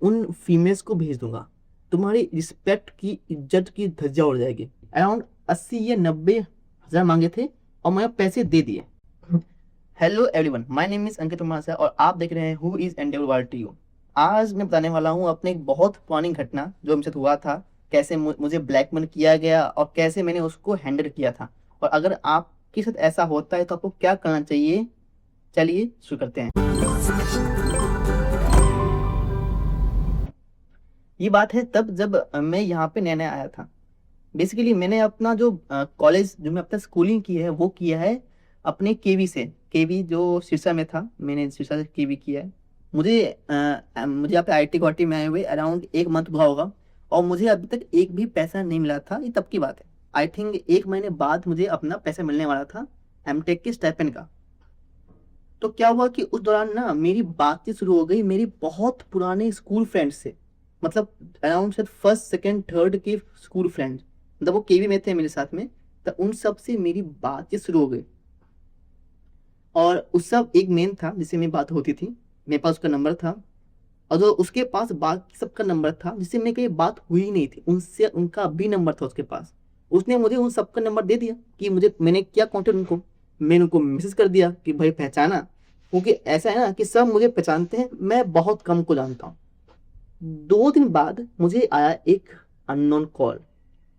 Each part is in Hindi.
उन फीमेल्स को भेज दूंगा, तुम्हारी रिस्पेक्ट की, इज्जत की धज्जियां उड़ जाएगी। अराउंड 80 या 90 हज़ार मांगे थे और मैंने पैसे दे दिए। Hello everyone, my name is Ankit Umasa और आप देख रहे हैं हु इज एनडब्ल्यूआरटीयू। आज मैं बताने वाला हूँ अपने एक बहुत पुरानी घटना जो मेरे साथ हुआ था, कैसे मुझे ब्लैकमेल किया गया और कैसे मैंने उसको हैंडल किया था, और अगर आपके साथ ऐसा होता है तो आपको क्या करना चाहिए। चलिए शुरू करते हैं। ये बात है तब जब मैं यहाँ पे नया नया आया था। बेसिकली मैंने अपना जो कॉलेज, जो मैं अपना स्कूलिंग की है वो किया है अपने केवी से। केवी जो सिरसा में था, मैंने सिरसा से केवी किया है। मुझे यहाँ पे आईटी गुवाहाटी में आए हुए अराउंड 1 मंथ हुआ होगा और मुझे अभी तक एक भी पैसा नहीं मिला था। ये तब की बात है, आई थिंक 1 महीने बाद मुझे अपना पैसा मिलने वाला था एमटेक के स्टाइपेंड का। तो क्या हुआ कि उस दौरान ना मेरी बातचीत शुरू हो गई मेरी बहुत पुराने स्कूल फ्रेंड से। मतलब अराउंड शायद फर्स्ट सेकेंड थर्ड के स्कूल फ्रेंड, मतलब वो केवी में थे मेरे साथ में, तो उन सब से मेरी बातचीत शुरू हो गई। और उस सब एक मेन था जिससे मेरी बात होती थी, मेरे पास उसका नंबर था। और जो उसके पास बाकी सबका नंबर था जिससे मेरी कहीं बात हुई ही नहीं थी, उनसे उनका भी नंबर था उसके पास। उसने मुझे उन सबका नंबर दे दिया कि मुझे, मैंने किया कांटेक्ट उनको, मैंने उनको मैसेज कर दिया कि भाई पहचाना, क्योंकि ऐसा है ना कि सब मुझे पहचानते हैं, मैं बहुत कम को जानता हूँ। 2 दिन बाद मुझे आया एक अननोन कॉल।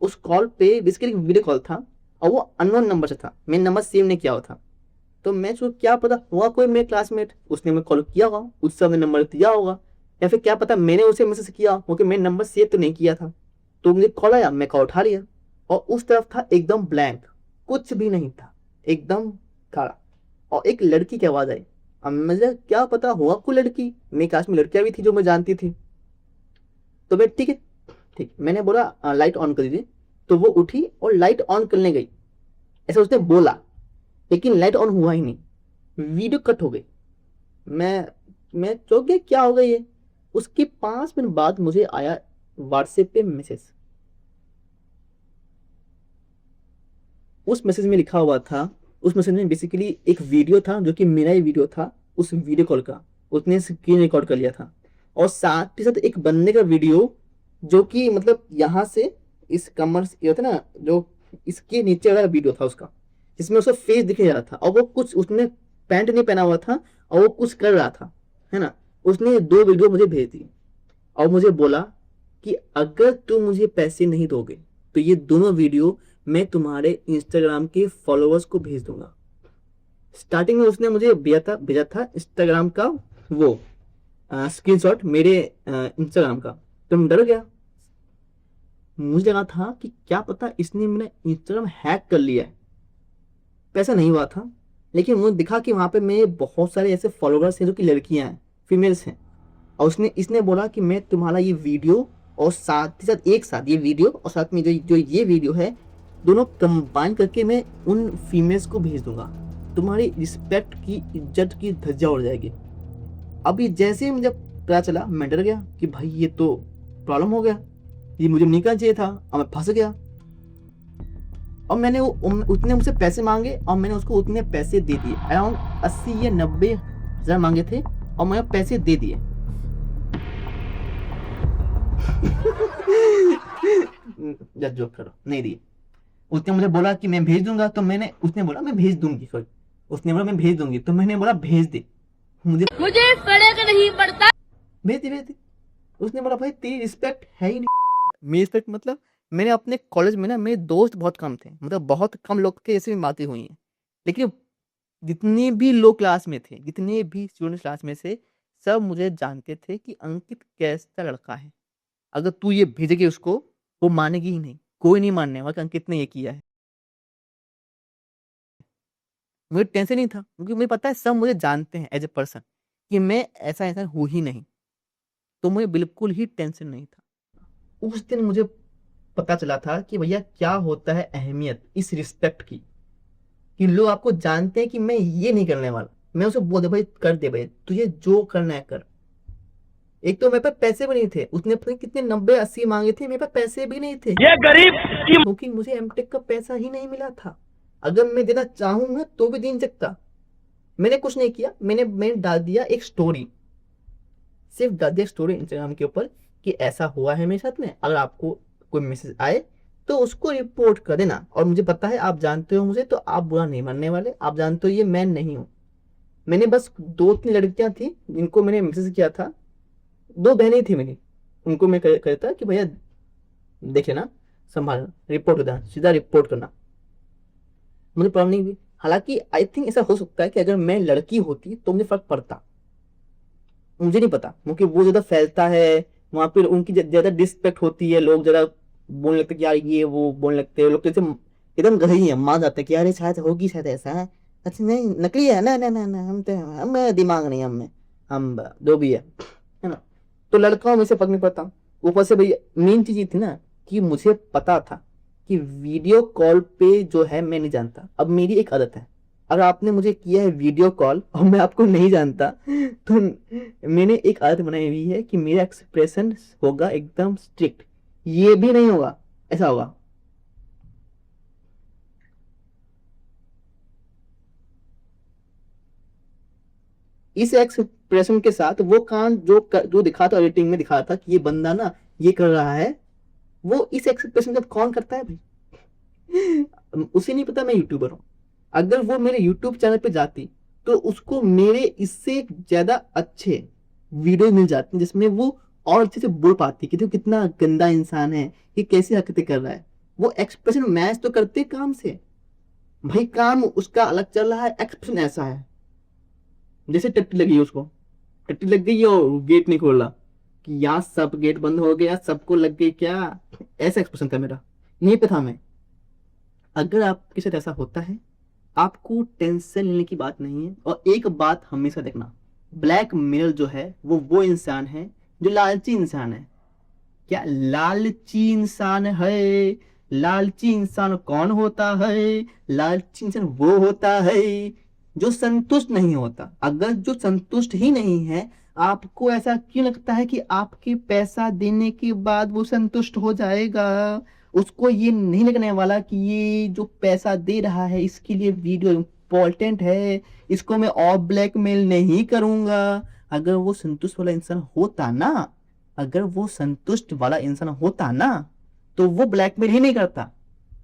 उस कॉल पे बेसिकली वीडियो कॉल था और वो अननोन नंबर से था, मैंने नंबर सेव नहीं किया हुआ था। तो मैं सोच क्या पता हुआ कोई मेरे क्लासमेट, उसने मुझे कॉल किया होगा, उस समय नंबर दिया होगा, या फिर क्या पता मैंने उसे मैसेज किया क्योंकि मैंने नंबर सेव तो नहीं किया था। तो मुझे कॉल आया, मैं कॉल उठा लिया और उस तरफ था एकदम ब्लैंक, कुछ भी नहीं था, एकदम काला। और एक लड़की की आवाज आई। अब मुझे क्या पता हुआ कोई लड़की, मेरी क्लास में लड़कियां भी थी जो मैं जानती थी। तो मैं ठीक है, ठीक, मैंने बोला लाइट ऑन कर दीजिए। तो वो उठी और लाइट ऑन करने गई, ऐसा उसने बोला, लेकिन लाइट ऑन हुआ ही नहीं, वीडियो कट हो गई। मैं चौंक गया, क्या हो गया ये। उसके 5 मिनट बाद मुझे आया व्हाट्सएप पे मैसेज। उस मैसेज में लिखा हुआ था, उस मैसेज में बेसिकली एक वीडियो था जो कि मेरा ही वीडियो था, उस वीडियो कॉल का उसने स्क्रीन रिकॉर्ड कर लिया था। और साथ ही साथ एक बंदे का वीडियो जो कि मतलब यहाँ से इस कमर ये होता है ना, जो इसके नीचे वाला वीडियो था उसका, जिसमें उसका फेस दिख रहा था और वो कुछ, उसने पैंट नहीं पहना हुआ था और वो कुछ कर रहा था, है ना। उसने 2 वीडियो मुझे भेज दी और मुझे बोला कि अगर तुम मुझे पैसे नहीं दोगे तो ये दोनों वीडियो मैं तुम्हारे इंस्टाग्राम के फॉलोअर्स को भेज दूंगा। स्टार्टिंग में उसने मुझे भेजा था इंस्टाग्राम का वो स्क्रीनशॉट मेरे इंस्टाग्राम का। तो मैं डर गया, मुझे लगा था कि क्या पता इसने मेरा इंस्टाग्राम हैक कर लिया है। पैसा नहीं हुआ था, लेकिन मुझे दिखा कि वहां पे मेरे बहुत सारे ऐसे फॉलोअर्स हैं जो कि लड़कियां हैं, फीमेल्स हैं। और इसने बोला कि मैं तुम्हारा ये वीडियो और साथ ही साथ एक साथ ये वीडियो और साथ में जो जो ये वीडियो है, दोनों कंबाइन करके मैं उन फीमेल्स को भेज दूंगा, तुम्हारी रिस्पेक्ट की, इज्जत की धज्जियां उड़ जाएगी। अभी जैसे ही मुझे पता चला मैं डर गया कि भाई ये तो प्रॉब्लम हो गया, ये मुझे निकलना चाहिए था और मैं फंस गया। और मैंने उतने मुझसे पैसे मांगे और मैंने उसको उतने पैसे दे दिए। अराउंड 80 या 90 हज़ार मांगे थे और मैंने पैसे दे दिए। जब जोक करो, नहीं दिए। उसने मुझे बोला कि मैं भेज दूंगा, तो मैंने, उसने बोला मैं भेज दूंगी, सॉरी, उसने बोला मैं भेज दूंगी, तो मैंने बोला भेज दे, मुझे फर्क नहीं पड़ता, भेज दे भेज दे। उसने बोला भाई तेरी रिस्पेक्ट है ही नहीं। मेरी रिस्पेक्ट मतलब, मैंने अपने कॉलेज में ना, मेरे दोस्त बहुत कम थे, मतलब बहुत कम लोग के जैसे भी बातें हुई हैं, लेकिन जितने भी लोग क्लास में थे, जितने भी स्टूडेंट क्लास में से, सब मुझे जानते थे कि अंकित कैसा लड़का है। अगर तू ये भेजेगी उसको, वो मानेगी ही नहीं, कोई नहीं मानने वाला कि अंकित ने ये किया है। मुझे टेंशन नहीं था क्योंकि मुझे पता है सब मुझे जानते हैं एज ए पर्सन कि मैं ऐसा इंसान हूँ ही नहीं, तो मुझे बिल्कुल ही टेंशन नहीं था। उस दिन मुझे पता चला था कि भैया क्या होता है अहमियत इस रिस्पेक्ट की, कि लोग आपको जानते हैं कि मैं ये नहीं करने वाला। मैं उसे बोल दे भाई कर दे भाई, तुझे जो करना है कर। एक तो मेरे पास पैसे भी नहीं थे, उसने पता नहीं कितने 90-80 मांगे थे, मेरे पास पैसे भी नहीं थे, ये गरीब की क्योंकि मुझे एमटेक का पैसा ही नहीं मिला था। अगर मैं देना चाहूंगा तो भी दे नहीं सकता। मैंने कुछ नहीं किया, मैंने डाल दिया एक स्टोरी, सिर्फ डाल दिया स्टोरी इंस्टाग्राम के ऊपर कि ऐसा हुआ है मेरे साथ में, अगर आपको कोई मैसेज आए तो उसको रिपोर्ट कर देना। और मुझे पता है आप जानते हो मुझे, तो आप बुरा नहीं मानने वाले, आप जानते हो ये मैं नहीं हूँ। मैंने बस 2-3 लड़कियां थी जिनको मैंने मैसेज किया था, 2 बहनें थी मेरी, उनको मैं कहता कि भैया देख लेना, संभालना, रिपोर्ट कर देना, सीधा रिपोर्ट करना। मुझे प्रॉब्लम नहीं हुई। हालांकि आई थिंक ऐसा हो सकता है कि अगर मैं लड़की होती तो मुझे फर्क पड़ता, मुझे नहीं पता, क्योंकि वो ज्यादा फैलता है, वहां पर उनकी ज्यादा डिस्पेक्ट होती है, लोग जरा बोलने लगते कि यार ये वो बोलने लगते हैं लोग, तो जैसे एकदम गधे ही है, मान जाते हैं कि यार ये शायद होगी, शायद ऐसा है, अच्छा नहीं नकली है ना ना ना ना, हम तो हम दिमाग नहीं हम जो भी है ना। तो लड़काओं में से फर्क नहीं पड़ता। ऊपर से भाई मेन चीज ये थी ना कि मुझे पता था कि वीडियो कॉल पे जो है मैं नहीं जानता। अब मेरी एक आदत है, अगर आपने मुझे किया है वीडियो कॉल और मैं आपको नहीं जानता, तो मैंने एक आदत बनाई हुई है कि मेरा एक्सप्रेशन होगा एकदम स्ट्रिक्ट, ये भी नहीं होगा, ऐसा होगा। इस एक्सप्रेशन के साथ वो कांड जो दिखा था, एडिटिंग में दिखा था कि ये बंदा ना ये कर रहा है, वो इस एक्सप्रेशन के साथ कौन करता है भाई? उसे नहीं पता मैं यूट्यूबर हूँ। अगर वो मेरे यूट्यूब चैनल पे जाती तो उसको मेरे इससे ज्यादा अच्छे वीडियो मिल जाते जिसमें वो और अच्छे से बोल पाती कि तो कितना गंदा इंसान है, ये कैसी हरकतें कर रहा है। वो एक्सप्रेशन मैच तो करते काम से, भाई काम उसका अलग चल रहा है, एक्सप्रेशन ऐसा है जैसे टट्टी लगी है उसको, टट्टी लग गई है और गेट नहीं खोल रहा कि यहाँ सब गेट बंद हो गया, सबको लग गई क्या, ऐसा एक्सप्रेशन था मेरा, यहीं पे था मैं। अगर आपके साथ ऐसा होता है, आपको टेंशन लेने की बात नहीं है। और एक बात हमेशा देखना, ब्लैक मिरर जो है वो इंसान है जो लालची इंसान है। क्या लालची इंसान है? लालची इंसान कौन होता है? लालची इंसान वो होता है जो संतुष्ट नहीं होता। अगर जो संतुष्ट ही नहीं है, आपको ऐसा क्यों लगता है कि आपके पैसा देने के बाद वो संतुष्ट हो जाएगा? उसको ये नहीं लगने वाला कि ये जो पैसा दे रहा है इसके लिए वीडियो इम्पोर्टेंट है, इसको मैं और ब्लैकमेल नहीं करूंगा। अगर वो संतुष्ट वाला इंसान होता ना, अगर वो संतुष्ट वाला इंसान होता ना, तो वो ब्लैकमेल ही नहीं करता।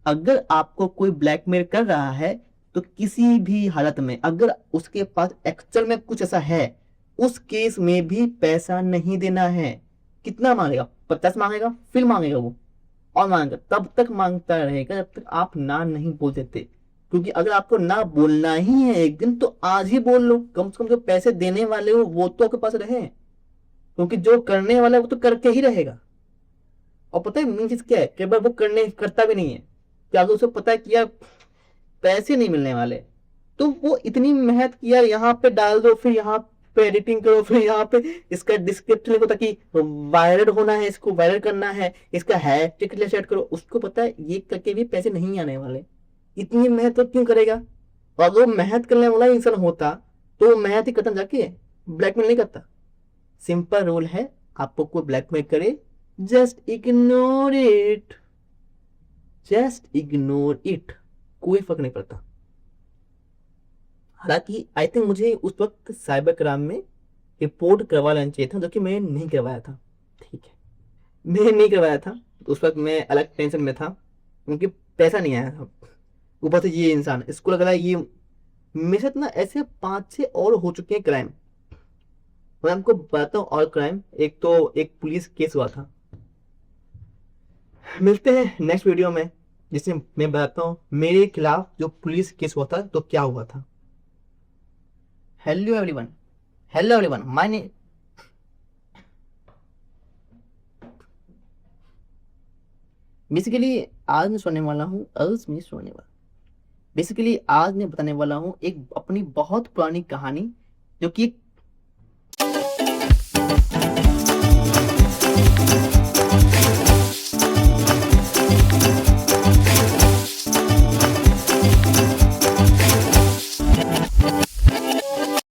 अगर आपको कोई ब्लैकमेल कर रहा है तो किसी भी हालत में, अगर उसके पास एक्चुअल में कुछ ऐसा है, उस केस में भी पैसा नहीं देना है। कितना मांगेगा? 50 मांगेगा, फिर मांगेगा वो और मांगेगा, तब तक मांगता रहेगा जब तक आप ना नहीं बोल देते। क्योंकि अगर आपको ना बोलना ही है एक दिन, तो आज ही बोल लो, कम से कम जो पैसे देने वाले हो वो तो आपके पास रहे, क्योंकि जो करने वाला है वो तो करके ही रहेगा। और पता है मेन चीज क्या है, कई बार वो करता भी नहीं है कि अगर उसे पता है कि यार पैसे नहीं मिलने वाले, तो वो इतनी मेहनत किया, यहाँ पे डाल दो, फिर यहाँ पे एडिटिंग करो, फिर यहाँ पे इसका डिस्क्रिप्शन लिखो ताकि वायरल होना है, इसको वायरल करना है, इसका हैशटैग सेट करो। उसको पता है ये करके भी पैसे नहीं आने वाले, इतनी मेहनत तो क्यों करेगा? और अगर वो मेहनत करने वाला इंसान होता तो वो मेहनत ही खत्म जाके ब्लैकमेल नहीं करता। सिंपल रूल है, आपको कोई ब्लैकमेल करे, just ignore it, just ignore it, कोई फर्क नहीं पड़ता। हालांकि आई थिंक मुझे उस वक्त साइबर क्राइम में रिपोर्ट करवा लेना चाहिए था, जो कि मैंने नहीं करवाया था। ठीक है, मैंने नहीं करवाया था, तो उस वक्त मैं अलग टेंशन में था, क्योंकि पैसा नहीं आया था। ऊपर से ये इंसान, इसको लग रहा है ये मेरे साथ ना ऐसे 5-6 और हो चुके हैं क्राइम। मैं आपको बताता हूँ और क्राइम। एक तो एक पुलिस केस हुआ था, मिलते हैं नेक्स्ट वीडियो में जिसमें मैं बताता हूँ मेरे खिलाफ जो पुलिस केस हुआ था तो क्या हुआ था। Hello everyone, hello everyone, my name, basically आज मैं सोने वाला हूँ, बेसिकली आज मैं बताने वाला हूँ एक अपनी बहुत पुरानी कहानी, जो कि एक